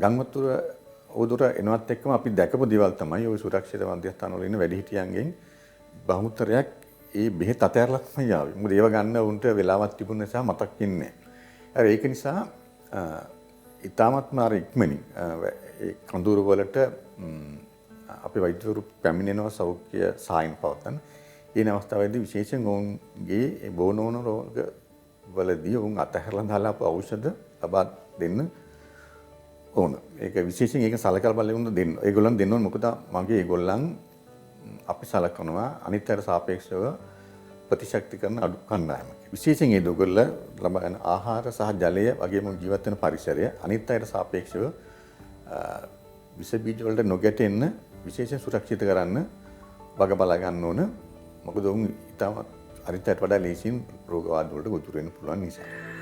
ගංවතුර උදුර එනවත් එක්කම අපි දැකපු දේවල් තමයි ওই සුරක්ෂිත මධ්‍යස්ථාන වල ඉන්න වැඩිහිටියන්ගෙන් බහුතරයක් ඒ බෙහෙත් අතහැරලා තමයි ආවේ. මොකද ඒව ගන්න උන්ට වෙලාවක් තිබුණ නිසා මතක් වෙන්නේ නැහැ. ඒක නිසා ඊටමත්ම අර ඉක්මනින් ඒ කඳුරු වලට අපේ වෛද්‍යවරු පැමිණෙනවා සෞඛ්‍ය සායන පවතන. ඒ අවස්ථාවේදී විශේෂයෙන් ඔවුන්ගේ ඒ බෝනෝන රෝග වලදී ඔවුන් අතහැරලා දාලා ඖෂධ ලබා දෙන්න ඕන. ඒක විශේෂයෙන් ඒක සලකලා බලන්න දෙන්න. ඒගොල්ලන් දෙන්න ඕන මොකද මගේ ඒගොල්ලන් අපි සලකනවා අනිත් අයට සාපේක්ෂව ප්‍රතිශක්ති කරන අඩු කණ්ඩායමක්. විශේෂයෙන් ඒ දෙගොල්ල ලබන ආහාර සහ ජලය වගේම ජීවත් වෙන පරිසරය අනිත් අයට සාපේක්ෂව විස බීජ වලට නොගැටෙන්න විශේෂයෙන් සුරක්ෂිත කරන්න වග බලා ගන්න ඕන. මොකද උන් ඊටම අනිත් අයට වඩා ලේසියෙන් රෝග වාද වලට ගොදුරු වෙන්න පුළුවන් නිසා.